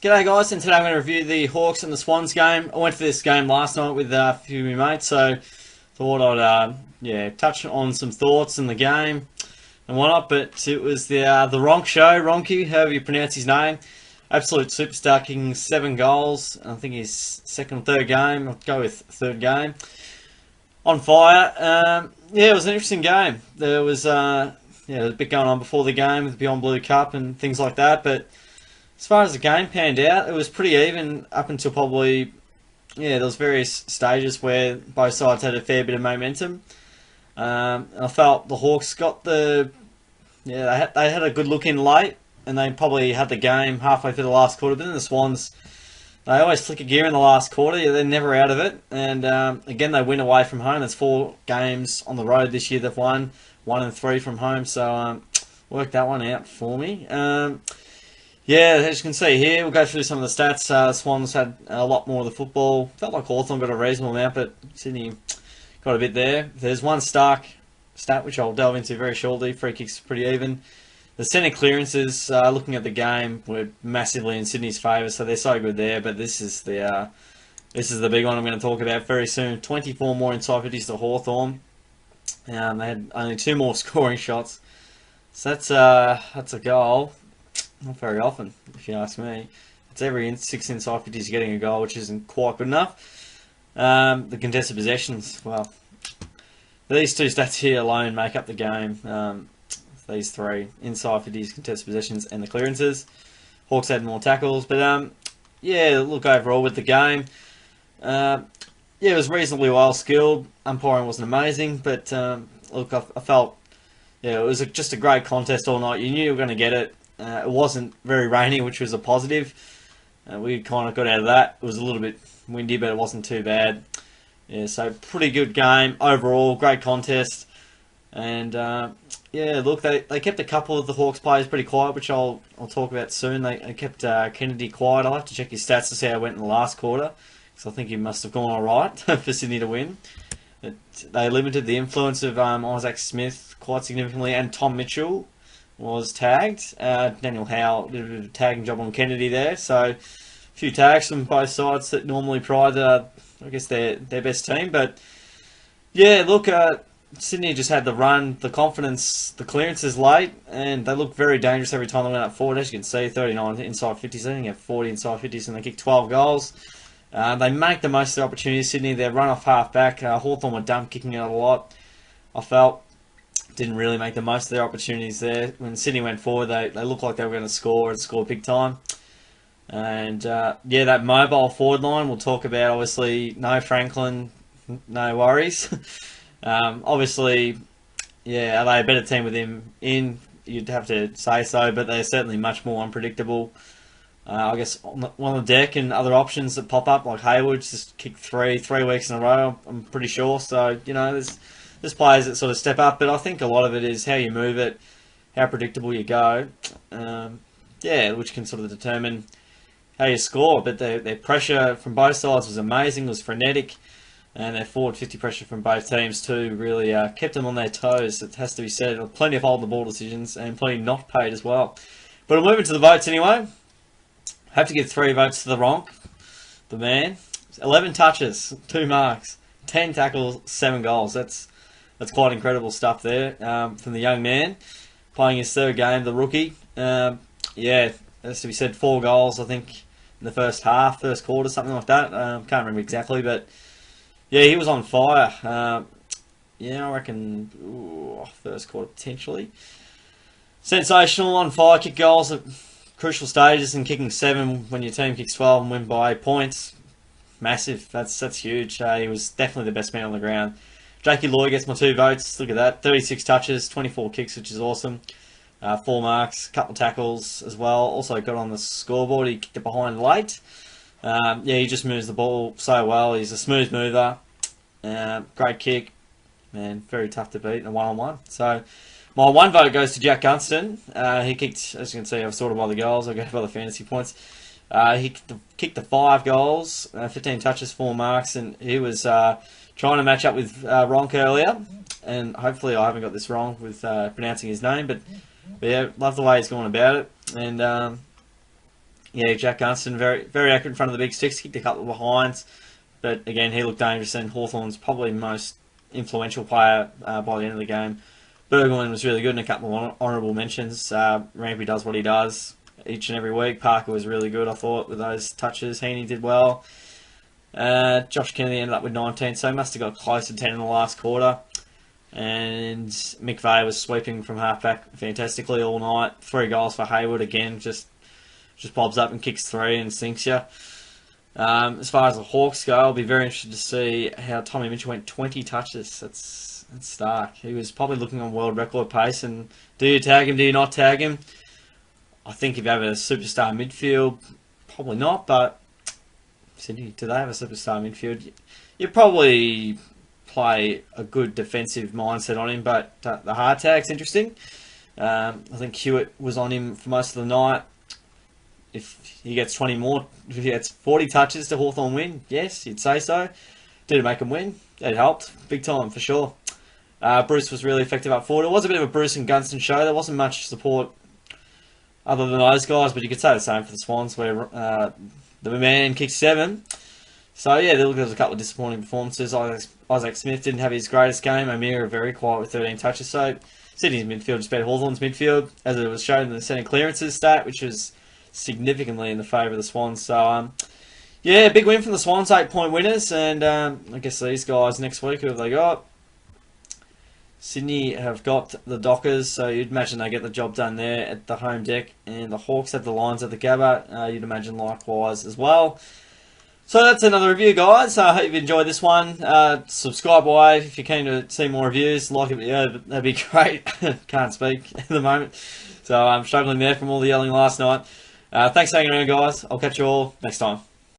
G'day guys, and today I'm going to review the Hawks and the Swans game. I went to this game last night with a few of my mates, so thought I'd touch on some thoughts in the game and whatnot. But it was the RONKE show, RONKE, however you pronounce his name. Absolute superstar, kicking 7 goals. I think his second or third game. I'll go with third game. On fire. It was an interesting game. There was a bit going on before the game with the Beyond Blue Cup and things like that, but as far as the game panned out, it was pretty even up until probably, there was various stages where both sides had a fair bit of momentum. I felt the Hawks got they had a good look in late, and they probably had the game halfway through the last quarter. But then the Swans, they always flick a gear in the last quarter. They're never out of it. And again, they win away from home. There's 4 games on the road this year they've won, 1 and 3 from home. So worked that one out for me. As you can see here, we'll go through some of the stats. Swans had a lot more of the football. Felt like Hawthorn got a reasonable amount, but Sydney got a bit there. There's one stark stat, which I'll delve into very shortly. Free kicks pretty even. The centre clearances, looking at the game, were massively in Sydney's favour, so they're so good there. But this is the big one I'm going to talk about very soon. 24 more inside 50s to Hawthorn. They had only 2 more scoring shots. So that's a goal. Not very often, if you ask me. It's every 6 inside 50s getting a goal, which isn't quite good enough. The contested possessions, well, these 2 stats here alone make up the game. These 3, inside 50s, contested possessions, and the clearances. Hawks had more tackles, but look overall with the game. It was reasonably well skilled. Umpiring wasn't amazing, but look, I felt it was just a great contest all night. You knew you were going to get it. It wasn't very rainy, which was a positive. We kind of got out of that. It was a little bit windy, but it wasn't too bad. So pretty good game overall. Great contest. And look, they kept a couple of the Hawks players pretty quiet, which I'll talk about soon. They kept Kennedy quiet. I'll have to check his stats to see how it went in the last quarter, because I think he must have gone all right for Sydney to win. They limited the influence of Isaac Smith quite significantly, and Tom Mitchell was tagged. Daniel Howe did a bit of a tagging job on Kennedy there, so a few tags from both sides that normally pride, their best team. But look, Sydney just had the run, the confidence, the clearances late, and they looked very dangerous every time they went up forward. As you can see, 39 inside 50s, I think they have 40 inside 50s, and they kicked 12 goals. They make the most of their opportunities. Sydney, their run off half back, Hawthorn were dumb, kicking out a lot. I felt didn't really make the most of their opportunities there. When Sydney went forward, they looked like they were going to score and score big time. And that mobile forward line we'll talk about. Obviously, no Franklin, no worries. Obviously, are they a better team with him in? You'd have to say so, but they're certainly much more unpredictable. I guess on the deck and other options that pop up, like Hayward, just kicked 3 weeks in a row, I'm pretty sure. So, there's players that sort of step up, but I think a lot of it is how you move it, how predictable you go, which can sort of determine how you score. But their pressure from both sides was amazing, it was frenetic, and their forward 50 pressure from both teams too really kept them on their toes, it has to be said. Plenty of hold the ball decisions, and plenty not paid as well. But I'm moving to the votes anyway. Have to give 3 votes to the RONKE, the man. 11 touches, 2 marks, 10 tackles, 7 goals. That's quite incredible stuff there from the young man playing his 3rd game, the rookie. As to be said, 4 goals, I think, in the first quarter, something like that. Can't remember exactly, but he was on fire. I reckon first quarter potentially. Sensational, on fire, kick goals at crucial stages, and kicking 7 when your team kicks 12 and win by 8 points. Massive. That's huge. He was definitely the best man on the ground. Jakey Lloyd gets my 2 votes. Look at that. 36 touches, 24 kicks, which is awesome. 4 marks, couple tackles as well. Also got on the scoreboard. He kicked it behind late. He just moves the ball so well. He's a smooth mover. Great kick. Man, very tough to beat in a one-on-one. So my 1 vote goes to Jack Gunston. He kicked, as you can see, I've sorted by the goals. I'll go by the fantasy points. He kicked the 5 goals, 15 touches, 4 marks, and he was trying to match up with RONKE earlier. And hopefully I haven't got this wrong with pronouncing his name, but love the way he's gone about it. And Yeah, Jack Gunston, very accurate in front of the big sticks, kicked a couple of behinds. But again, he looked dangerous, and Hawthorn's probably most influential player by the end of the game. Bergwijn was really good, and a couple of honourable mentions. Rampy does what he does each and every week. Parker was really good, I thought, with those touches. Heaney did well. Josh Kennedy ended up with 19, so he must have got close to 10 in the last quarter. And McVeigh was sweeping from halfback fantastically all night. 3 goals for Hayward again, just bobs up and kicks 3 and sinks you. As far as the Hawks go, I'll be very interested to see how Tommy Mitchell went 20 touches. That's stark. He was probably looking on world record pace. And do you tag him? Do you not tag him? I think if you have a superstar midfield, probably not. But Sydney, do they have a superstar midfield? You probably play a good defensive mindset on him, but the hard tag's interesting. I think Hewitt was on him for most of the night. If he gets 20 more, if he gets 40 touches to Hawthorn win, yes, you'd say so. Did it make him win? It helped. Big time, for sure. Bruce was really effective up forward. It was a bit of a Bruce and Gunston show. There wasn't much support other than those guys, but you could say the same for the Swans, where the man kicked 7. So, yeah, there was a couple of disappointing performances. Isaac Smith didn't have his greatest game. O'Meara very quiet with 13 touches. So, Sydney's midfield just beat Hawthorn's midfield, as it was shown in the centre clearances stat, which was significantly in the favour of the Swans. So, yeah, big win from the Swans, 8-point winners. And I guess these guys next week, who have they got? Sydney have got the Dockers, so you'd imagine they get the job done there at the home deck. And the Hawks have the Lions at the Gabba. You'd imagine likewise as well. So that's another review, guys. I hope you've enjoyed this one. Subscribe away if you're keen to see more reviews. Like it, yeah, that'd be great. Can't speak at the moment. So I'm struggling there from all the yelling last night. Thanks for hanging around, guys. I'll catch you all next time.